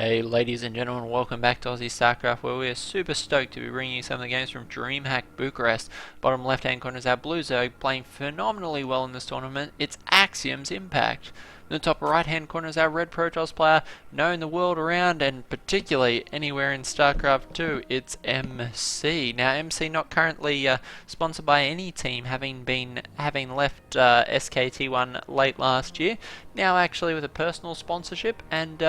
Hey ladies and gentlemen, welcome back to Aussie Starcraft, where we are super stoked to be bringing you some of the games from Dreamhack Bucharest. Bottom left hand corner is our Blue Zerg playing phenomenally well in this tournament. It's AxImpact. In the top right hand corner is our Red Protoss player, known the world around and particularly anywhere in Starcraft 2. It's MC. Now MC not currently sponsored by any team, having left SKT1 late last year. Now actually with a personal sponsorship, and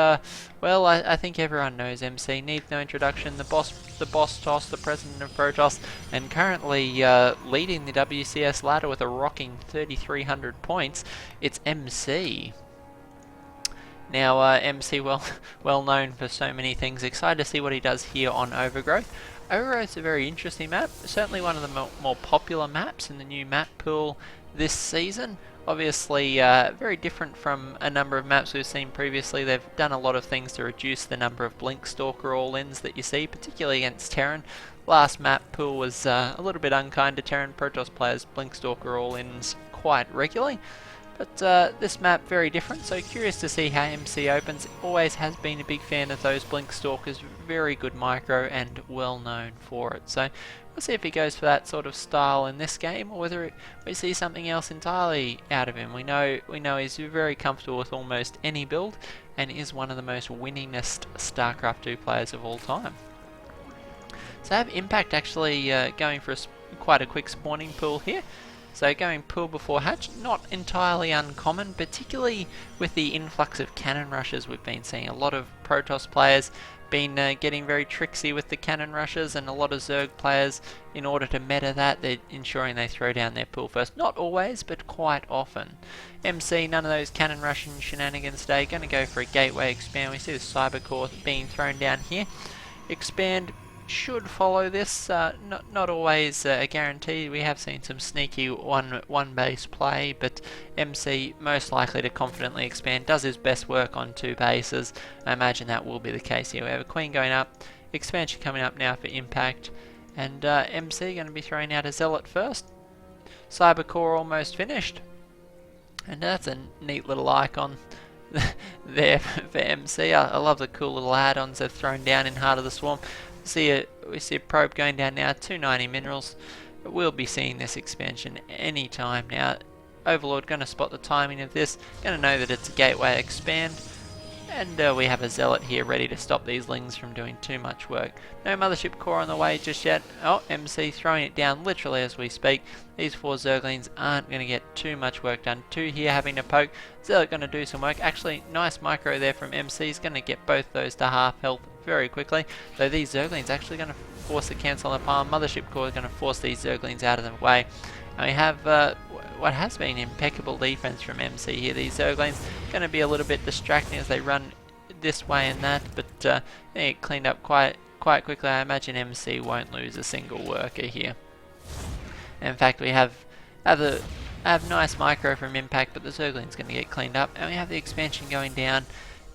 well, I think everyone knows MC. Needs no introduction. The boss toss, the president of Protoss, and currently leading the WCS ladder with a rocking 3,300 points. It's MC. Now, MC well known for so many things. Excited to see what he does here on Overgrowth. Overgrowth's a very interesting map. Certainly one of the more popular maps in the new map pool this season. Obviously, very different from a number of maps we've seen previously. They've done a lot of things to reduce the number of Blink Stalker all-ins that you see, particularly against Terran. Last map pool was a little bit unkind to Terran. Protoss players Blink Stalker all-ins quite regularly. But this map very different, so curious to see how MC opens. Always has been a big fan of those Blink Stalkers, very good micro and well known for it. So we'll see if he goes for that sort of style in this game, or whether we see something else entirely out of him. We know he's very comfortable with almost any build, and is one of the most winningest StarCraft 2 players of all time. So I have Impact actually going for quite a quick spawning pool here. So going pool before hatch, not entirely uncommon, particularly with the influx of cannon rushes we've been seeing. A lot of Protoss players been getting very tricksy with the cannon rushes, and a lot of Zerg players, in order to meta that, they're ensuring they throw down their pool first. Not always, but quite often. MC, none of those cannon rushing shenanigans today. Going to go for a gateway expand. We see the Cyber Core being thrown down here. Expand should follow this, not always a guarantee. We have seen some sneaky one base play, but MC most likely to confidently expand, does his best work on two bases. I imagine that will be the case here. We have a Queen going up, expansion coming up now for Impact, and MC going to be throwing out a Zealot first. Cyber Core almost finished, and that's a neat little icon there for MC. I love the cool little add-ons they've thrown down in Heart of the Swarm. We see a probe going down now, 290 minerals. But we'll be seeing this expansion any time now. Overlord going to spot the timing of this, going to know that it's a gateway expand, and we have a Zealot here ready to stop these Lings from doing too much work. No Mothership Core on the way just yet. Oh, MC throwing it down literally as we speak. These four Zerglings aren't going to get too much work done. Two here having to poke. Zealot going to do some work. Actually, nice micro there from MC. He's going to get both those to half health very quickly. Though these Zerglings actually going to force the cancel on the palm. Mothership Core is going to force these Zerglings out of the way. And we have what has been impeccable defense from MC here. These Zerglings going to be a little bit distracting as they run this way and that, but they get cleaned up quite quickly. I imagine MC won't lose a single worker here. In fact, we have nice micro from Impact, but the Zergling's going to get cleaned up, and we have the expansion going down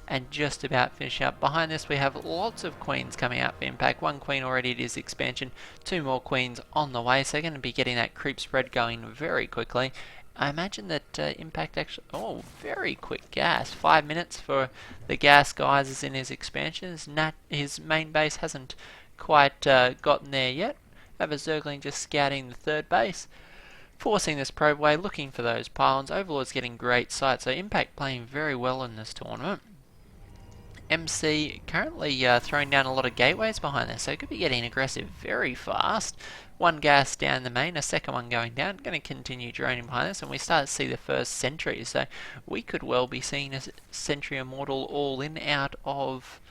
and just about finish up. Behind this we have lots of Queens coming out for Impact. One Queen already at his expansion, two more Queens on the way, so they're going to be getting that creep spread going very quickly. I imagine that Impact actually... Oh, very quick gas. 5 minutes for the gas guys is in his expansion. His main base hasn't quite gotten there yet. Have a Zergling just scouting the third base, forcing this probe away, looking for those pylons. Overlord's getting great sight, so Impact playing very well in this tournament. MC currently throwing down a lot of gateways behind this, so it could be getting aggressive very fast. One gas down the main, a second one going down, going to continue droning behind this, and we start to see the first sentry, so we could well be seeing a Sentry Immortal all in out of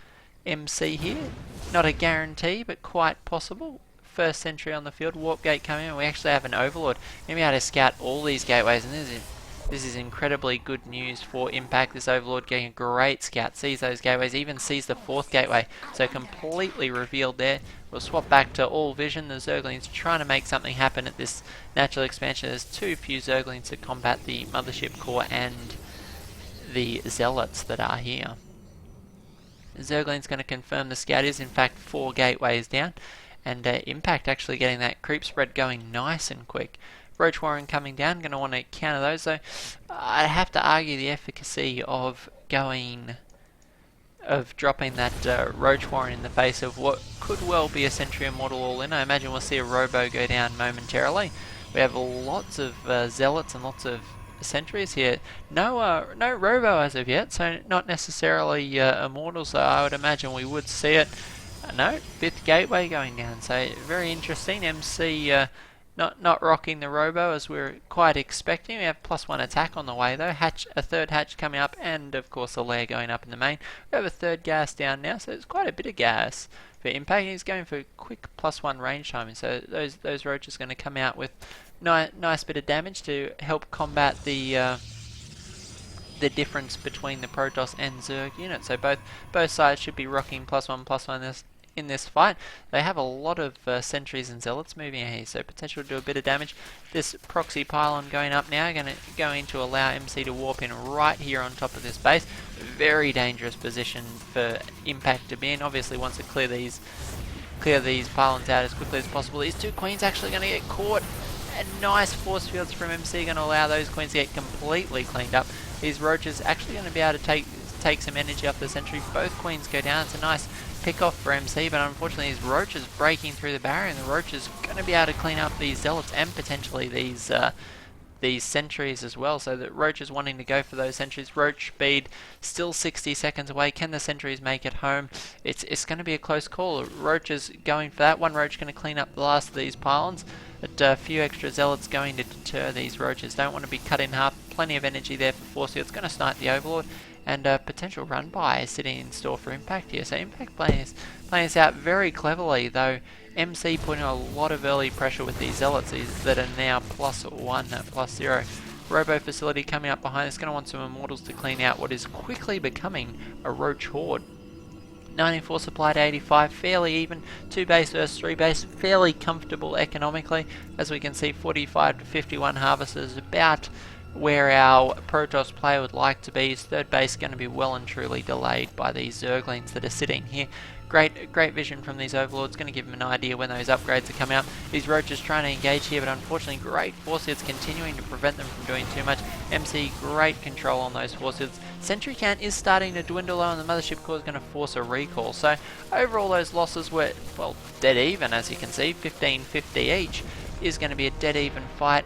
MC here. Not a guarantee, but quite possible. First sentry on the field, Warp Gate coming in, and we actually have an Overlord. Going to be able to scout all these gateways, and this is incredibly good news for Impact. This Overlord getting a great scout, sees those gateways, even sees the fourth gateway, so completely revealed there. We'll swap back to all vision. The Zerglings trying to make something happen at this natural expansion. There's too few Zerglings to combat the Mothership Core and the Zealots that are here. The Zergling's going to confirm the scout is in fact 4 gateways down, and Impact actually getting that creep spread going nice and quick. Roach Warren coming down, going to want to counter those, so I'd have to argue the efficacy of going of dropping that Roach Warren in the face of what could well be a Sentry Immortal all-in. I imagine we'll see a Robo go down momentarily. We have lots of Zealots and lots of Sentries here. No Robo as of yet, so not necessarily Immortals, so I would imagine we would see it. No, 5th Gateway going down, so very interesting. MC not rocking the Robo as we're quite expecting. We have +1 attack on the way though. A 3rd hatch coming up, and of course a lair going up in the main. We have a 3rd gas down now, so it's quite a bit of gas for Impact. He's going for quick +1 range timing, so those roaches are going to come out with nice bit of damage to help combat the difference between the Protoss and Zerg units. So both sides should be rocking +1 in this fight. They have a lot of sentries and zealots moving here, so potential to do a bit of damage. This proxy pylon going up now, going to allow MC to warp in right here on top of this base. Very dangerous position for Impact to be in. Obviously wants to clear these pylons out as quickly as possible. These 2 queens actually going to get caught. And nice force fields from MC going to allow those queens to get completely cleaned up. These roaches actually going to be able to take some energy off the sentry. Both queens go down. It's a nice pick off for MC, but unfortunately these roaches breaking through the barrier, and the roaches going to be able to clean up these zealots and potentially these sentries as well. So the roaches wanting to go for those sentries. Roach speed still 60 seconds away. Can the sentries make it home? It's going to be a close call. Roaches going for that. One roach going to clean up the last of these pylons, but a few extra zealots going to deter these roaches. Don't want to be cut in half. Plenty of energy there for force field. It's going to snipe the Overlord, and potential run by sitting in store for Impact here. So Impact playing this out very cleverly, though MC putting a lot of early pressure with these zealots that are now +1, +0. Robo facility coming up behind us, going to want some Immortals to clean out what is quickly becoming a Roach horde. 94 supply to 85, fairly even. 2 base versus 3 base, fairly comfortable economically. As we can see, 45 to 51 harvesters, about where our Protoss player would like to be. His 3rd base going to be well and truly delayed by these Zerglings that are sitting here. Great vision from these Overlords, going to give them an idea when those upgrades are coming out. These roaches trying to engage here, but unfortunately great force fields continuing to prevent them from doing too much. MC, great control on those force fields. Sentry count is starting to dwindle though, and the Mothership Core is going to force a recall. So overall those losses were, well, dead even, as you can see. 15-50 each is going to be a dead even fight.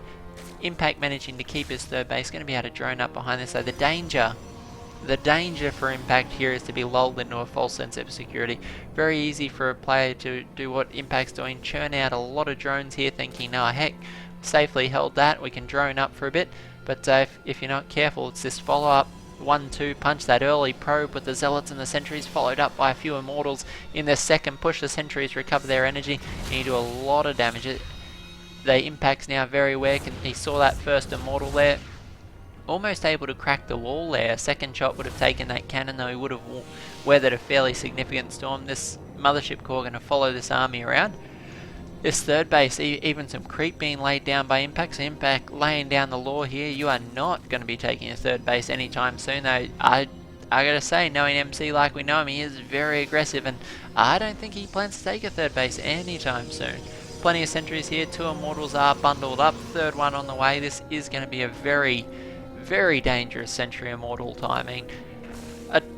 Impact managing to keep his 3rd base, going to be able to drone up behind this. So the danger for Impact here is to be lulled into a false sense of security. Very easy for a player to do what Impact's doing, churn out a lot of drones here thinking, oh heck, safely held that, we can drone up for a bit. But if you're not careful, it's this follow-up 1-2 punch, that early probe with the Zealots and the Sentries, followed up by a few Immortals in their second push. The Sentries recover their energy, and you do a lot of damage. The Impact's now very aware. He saw that first Immortal there, almost able to crack the wall there. A second shot would have taken that cannon, though he would have weathered a fairly significant storm. This Mothership Core going to follow this army around. This 3rd base, even some creep being laid down by Impact. So Impact laying down the law here. You are not going to be taking a 3rd base anytime soon, though. I gotta say, knowing MC like we know him, he is very aggressive, and I don't think he plans to take a 3rd base anytime soon. Plenty of sentries here. 2 Immortals are bundled up. 3rd one on the way. This is going to be a very dangerous Sentry Immortal timing.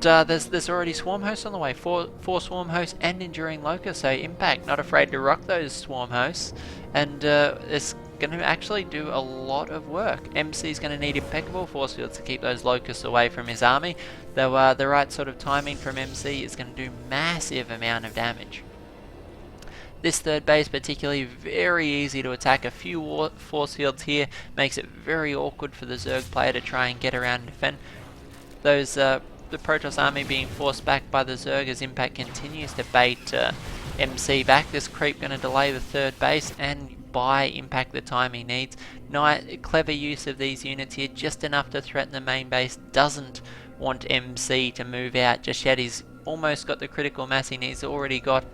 There's already Swarm Hosts on the way. Four Swarm Hosts and Enduring Locust, so Impact not afraid to rock those Swarm Hosts, and it's going to actually do a lot of work. MC's going to need impeccable force fields to keep those Locusts away from his army, though the right sort of timing from MC is going to do massive amount of damage. This 3rd base particularly very easy to attack. A few force fields here makes it very awkward for the Zerg player to try and get around and defend. Those the Protoss army being forced back by the Zerg as Impact continues to bait MC back. This creep going to delay the 3rd base and buy Impact the time he needs. Clever use of these units here, just enough to threaten the main base. Doesn't want MC to move out just yet. He's almost got the critical mass he needs. Already got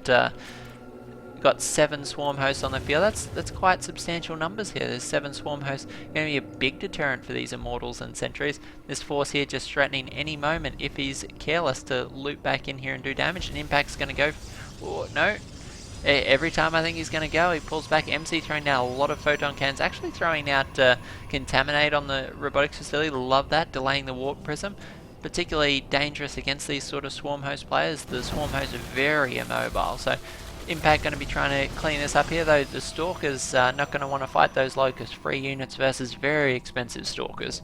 7 Swarm Hosts on the field. That's quite substantial numbers here. There's 7 Swarm Hosts, going to be a big deterrent for these Immortals and Sentries. This force here just threatening any moment, if he's careless, to loop back in here and do damage. And Impact's going to go, oh no, every time I think he's going to go, he pulls back. MC throwing down a lot of photon cannons, actually throwing out Contaminate on the robotics facility. Love that, delaying the Warp Prism. particularly dangerous against these sort of swarm host players. The swarm hosts are very immobile, so Impact going to be trying to clean this up here, though the Stalkers not going to want to fight those Locust free units versus very expensive Stalkers.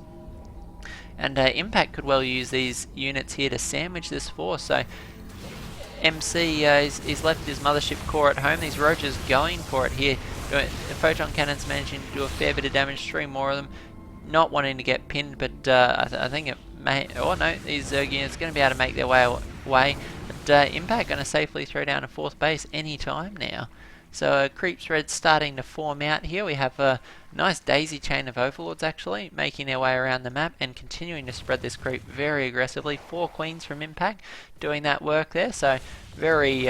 And Impact could well use these units here to sandwich this force, so MC he's left his mothership core at home. These Roaches going for it here. The Photon Cannons managing to do a fair bit of damage, 3 more of them. Not wanting to get pinned, but I think it may... Oh no, these Zerg going to be able to make their way away. But Impact going to safely throw down a 4th base any time now. So creep spread's starting to form out here. We have a nice daisy chain of Overlords actually making their way around the map and continuing to spread this creep very aggressively. 4 Queens from Impact doing that work there. So very...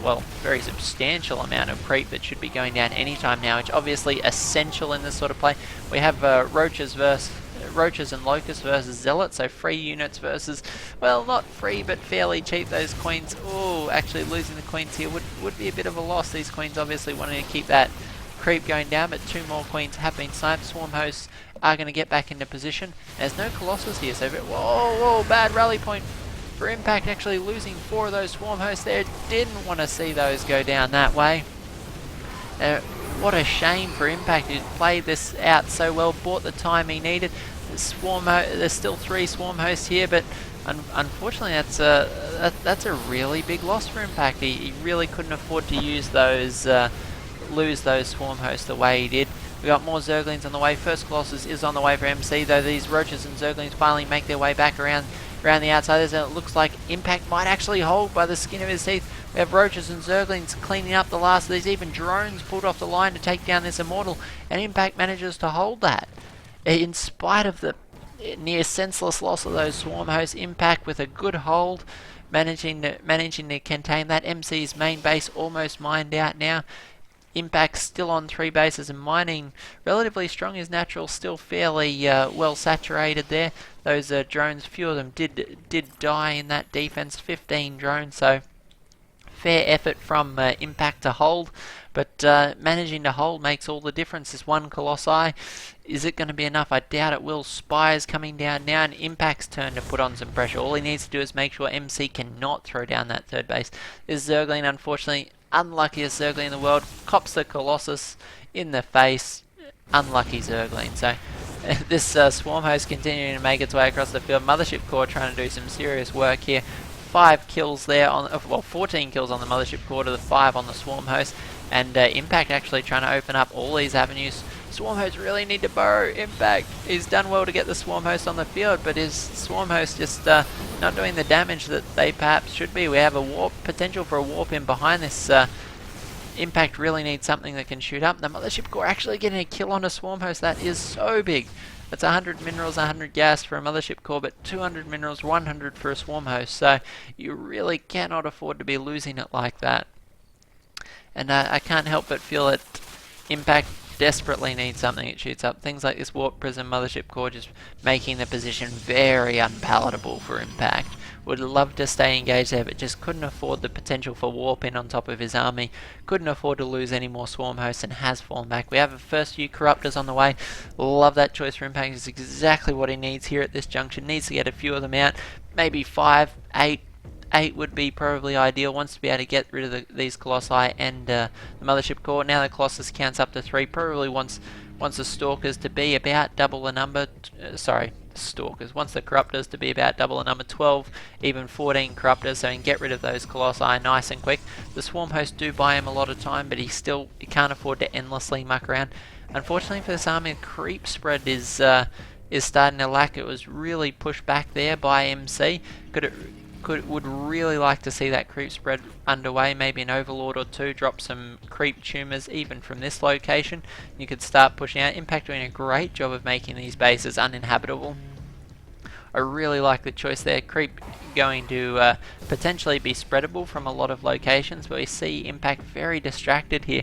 well, very substantial amount of creep that should be going down anytime now, which obviously essential in this sort of play. We have Roaches and Locusts versus Zealots, so free units versus, well, not free but fairly cheap. Those Queens, oh, actually losing the Queens here would be a bit of a loss. These Queens obviously wanting to keep that creep going down, but 2 more Queens have been sniped. Swarm hosts are going to get back into position. There's no Colossus here, so whoa, bad rally point for Impact, actually losing 4 of those swarm hosts there. Didn't want to see those go down that way. What a shame for Impact, who played this out so well, bought the time he needed. There's still 3 swarm hosts here, but unfortunately that's a really big loss for Impact. He really couldn't afford to use those, lose those swarm hosts the way he did. We got more Zerglings on the way. First Colossus is on the way for MC, though these Roaches and Zerglings finally make their way back around the outsiders, and it looks like Impact might actually hold by the skin of his teeth. We have Roaches and Zerglings cleaning up the last of these, even drones pulled off the line to take down this Immortal, and Impact manages to hold that. In spite of the near senseless loss of those swarm hosts, Impact with a good hold, managing to contain that. MC's main base almost mined out now. Impact still on 3 bases and mining relatively strong. His natural still fairly well saturated there. Those drones, few of them did die in that defense. 15 drones, so fair effort from Impact to hold. But managing to hold makes all the difference. This 1 Colossi, is it going to be enough? I doubt it will. Spire's coming down now, and Impact's turn to put on some pressure. All he needs to do is make sure MC cannot throw down that 3rd base. This Zergling, unfortunately, unluckiest Zergling in the world, cops the Colossus in the face. Unlucky Zergling. So this swarm host continuing to make its way across the field. Mothership core trying to do some serious work here. 5 kills there on, well, 14 kills on the Mothership core to the 5 on the swarm host. And Impact actually trying to open up all these avenues. Swarm hosts really need to burrow. Impact, he's done well to get the swarm host on the field, but his swarm host just not doing the damage that they perhaps should be. We have a warp, potential for a warp in behind this. Impact really needs something that can shoot up. The Mothership core actually getting a kill on a swarm host. That is so big. That's 100 minerals, 100 gas for a Mothership core, but 200 minerals, 100 for a swarm host. So you really cannot afford to be losing it like that. And I can't help but feel that Impact desperately needs something it shoots up. Things like this Warp Prism Mothership core just making the position very unpalatable for Impact. Would love to stay engaged there, but just couldn't afford the potential for warp in on top of his army. Couldn't afford to lose any more swarm hosts and has fallen back. We have a first few Corruptors on the way. Love that choice for Impact. It's exactly what he needs here at this junction. Needs to get a few of them out. Maybe 5, 8. 8 would be probably ideal. Wants to be able to get rid of these Colossi and the Mothership core. Now the Colossus counts up to 3. Probably wants the Stalkers to be about double the number. Stalkers. Wants the Corruptors to be about double the number. 12, even 14 Corruptors, so he can get rid of those Colossi nice and quick. The Swarm hosts do buy him a lot of time, but he can't afford to endlessly muck around. Unfortunately for this army, the creep spread is starting to lack. It was really pushed back there by MC. Would really like to see that creep spread underway. Maybe an Overlord or 2, drop some creep tumors even from this location. You could start pushing out. Impact doing a great job of making these bases uninhabitable. I really like the choice there. Creep going to potentially be spreadable from a lot of locations, but we see Impact very distracted here.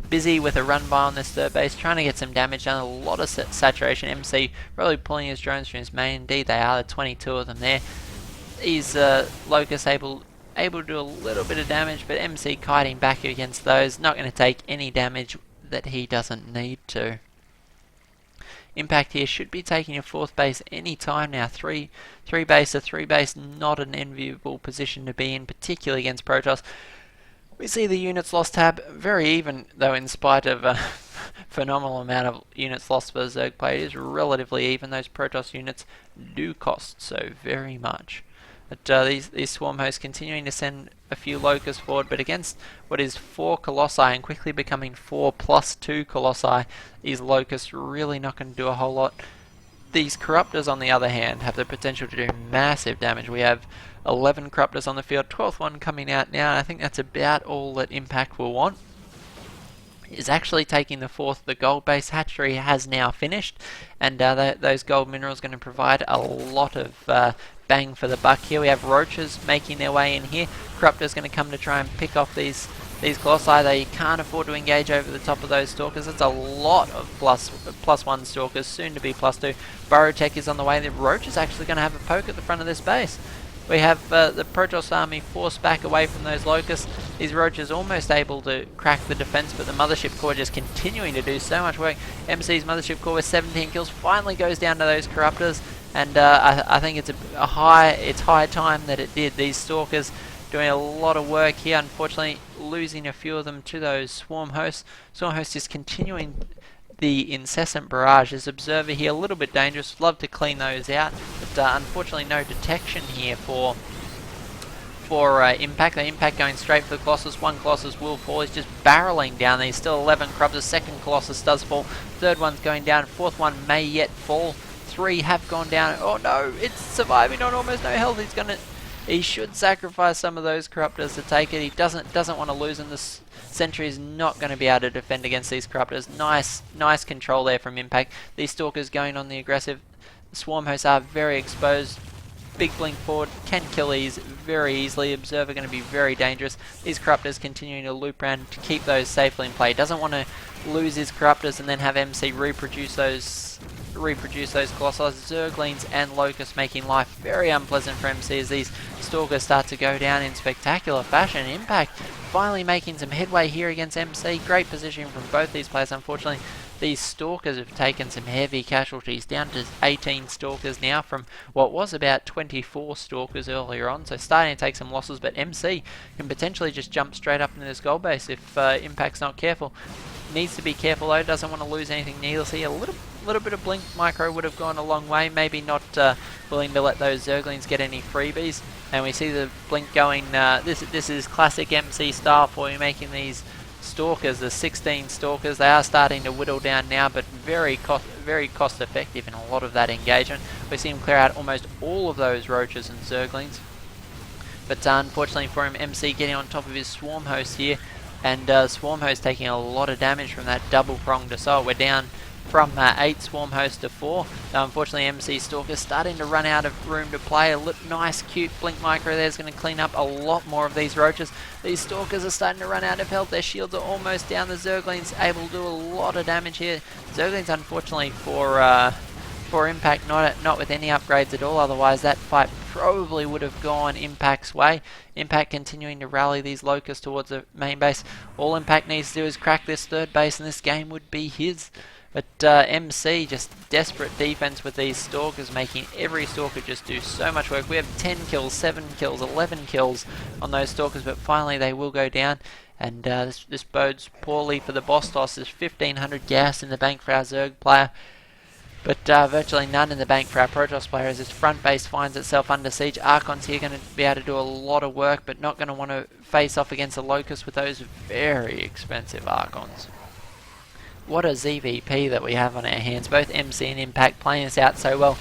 Busy with a run by on this 3rd base, trying to get some damage done. A lot of saturation. MC probably pulling his drones from his main. Indeed they are. 22 of them there. Is Locust able to do a little bit of damage, but MC kiting back against those. Not going to take any damage that he doesn't need to. Impact here should be taking a 4th base any time now. 3 base to 3 base, not an enviable position to be in, particularly against Protoss. We see the units lost tab very even, though, in spite of a phenomenal amount of units lost for the Zerg play. It is relatively even. Those Protoss units do cost so very much. But these swarm hosts continuing to send a few Locusts forward, but against what is 4 Colossi and quickly becoming 4+2 Colossi, these Locusts really not going to do a whole lot. These Corruptors, on the other hand, have the potential to do massive damage. We have 11 Corruptors on the field, 12th one coming out now, and I think that's about all that Impact will want. Is actually taking the 4th. The gold base hatchery has now finished, and those gold minerals are going to provide a lot of bang for the buck here. We have Roaches making their way in here. Corruptor's going to come to try and pick off these Colossi. They can't afford to engage over the top of those Stalkers. It's a lot of +1 Stalkers, soon to be +2. Burrow Tech is on the way. The Roach is actually going to have a poke at the front of this base. We have the Protoss army forced back away from those Locusts. These Roaches almost able to crack the defense, but the Mothership Core just continuing to do so much work. MC's Mothership Core with 17 kills finally goes down to those Corruptors, and I think it's high time that it did. These Stalkers doing a lot of work here, unfortunately losing a few of them to those Swarm Hosts. Swarm Hosts is continuing the incessant barrage. This Observer here, a little bit dangerous, love to clean those out, but unfortunately no detection here for Impact. The Impact going straight for the Colossus. One Colossus will fall, he's just barreling down. There's still 11 Corruptors, second Colossus does fall, third one's going down, fourth one may yet fall, 3 have gone down. Oh no, it's surviving on almost no health. He should sacrifice some of those Corruptors to take it. He doesn't want to lose, and this Sentry is not going to be able to defend against these Corruptors. Nice control there from Impact. These Stalkers going on the aggressive. The Swarm Hosts are very exposed. Big blink forward, can kill these very easily. Observer going to be very dangerous. These Corruptors continuing to loop around to keep those safely in play. Doesn't want to lose his Corruptors and then have MC reproduce those Colossi. Zerglings and Locusts making life very unpleasant for MC as these Stalkers start to go down in spectacular fashion. Impact finally making some headway here against MC. Great position from both these players. Unfortunately, these Stalkers have taken some heavy casualties, down to 18 Stalkers now from what was about 24 Stalkers earlier on, so starting to take some losses, but MC can potentially just jump straight up into this gold base if Impact's not careful. Needs to be careful though, doesn't want to lose anything needlessly. A little bit of blink micro would have gone a long way, maybe not willing to let those Zerglings get any freebies. And we see the blink going, this is classic MC style for you, making these Stalkers, the 16 Stalkers. They are starting to whittle down now, but very cost effective in a lot of that engagement. We see him clear out almost all of those Roaches and Zerglings. But unfortunately for him, MC getting on top of his Swarm Host here, and Swarm Host taking a lot of damage from that double-pronged assault. We're down from 8 Swarm Hosts to 4. Now, unfortunately, MC Stalker's starting to run out of room to play. A nice, cute blink micro there is going to clean up a lot more of these Roaches. These Stalkers are starting to run out of health. Their shields are almost down. The Zerglings able to do a lot of damage here. Zerglings, unfortunately, for Impact, not with any upgrades at all. Otherwise, that fight probably would have gone Impact's way. Impact continuing to rally these Locusts towards the main base. All Impact needs to do is crack this third base, and this game would be his. But MC, just desperate defense with these Stalkers, making every Stalker just do so much work. We have 10 kills, 7 kills, 11 kills on those Stalkers, but finally they will go down. And this bodes poorly for the boss toss. There's 1,500 gas in the bank for our Zerg player, but virtually none in the bank for our Protoss player as this front base finds itself under siege. Archon's here going to be able to do a lot of work, but not going to want to face off against the Locust with those very expensive Archons. What a ZVP that we have on our hands. Both MC and Impact playing us out so well.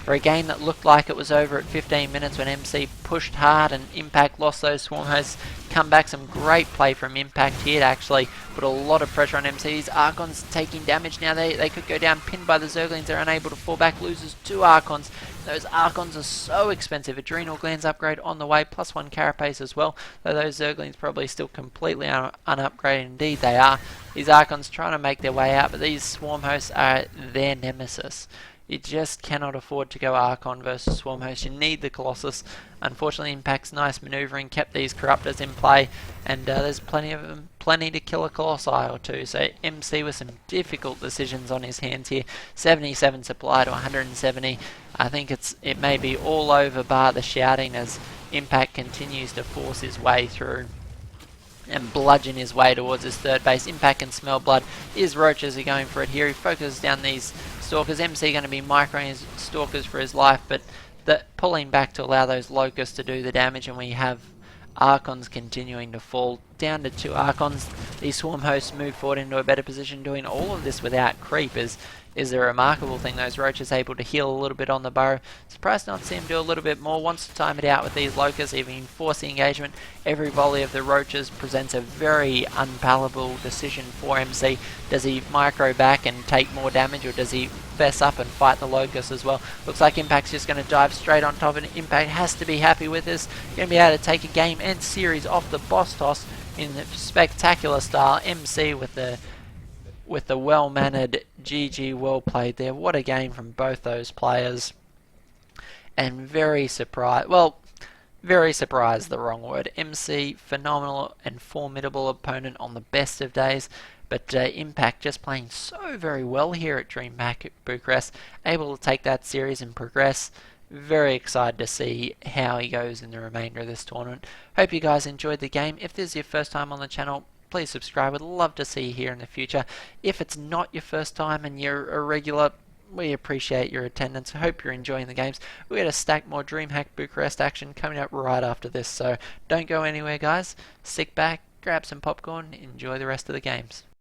For a game that looked like it was over at 15 minutes when MC pushed hard and Impact lost those Swarm Hosts, come back, some great play from Impact here to actually put a lot of pressure on MC. These Archons taking damage now. They could go down pinned by the Zerglings. They're unable to fall back. Loses 2 Archons. Those Archons are so expensive. Adrenal Glands upgrade on the way, +1 Carapace as well. Though those Zerglings probably still completely unupgraded. Indeed they are. These Archons trying to make their way out, but these Swarm Hosts are their nemesis. You just cannot afford to go Archon versus Swarm Host. You need the Colossus. Unfortunately, Impact's nice maneuvering kept these Corruptors in play, and there's plenty of them, plenty to kill a Colossi or two. So MC with some difficult decisions on his hands here. 77 supply to 170. I think it may be all over bar the shouting as Impact continues to force his way through and bludgeon his way towards his third base. Impact can smell blood. His Roaches are going for it here. He focuses down these Stalkers. MC going to be microing his Stalkers for his life, but pulling back to allow those Locusts to do the damage, and we have Archons continuing to fall down to 2 Archons. These Swarm Hosts move forward into a better position. Doing all of this without creep is a remarkable thing. Those Roaches able to heal a little bit on the burrow. Surprised not to see him do a little bit more. Wants to time it out with these Locusts, even force the engagement. Every volley of the Roaches presents a very unpalatable decision for MC. Does he micro back and take more damage, or does he fess up and fight the Locusts as well? Looks like Impact's just going to dive straight on top of it. Impact has to be happy with this. Going to be able to take a game and series off the boss toss in spectacular style. MC with the well-mannered GG, well played there. What a game from both those players. And very surprised, well, very surprised, the wrong word. MC, phenomenal and formidable opponent on the best of days. But Impact just playing so very well here at Dreamhack Bucharest. Able to take that series and progress. Very excited to see how he goes in the remainder of this tournament. Hope you guys enjoyed the game. If this is your first time on the channel, please subscribe. We'd love to see you here in the future. If it's not your first time and you're a regular, we appreciate your attendance. Hope you're enjoying the games. We're going to stack more Dreamhack Bucharest action coming up right after this, so don't go anywhere, guys. Sit back, grab some popcorn, enjoy the rest of the games.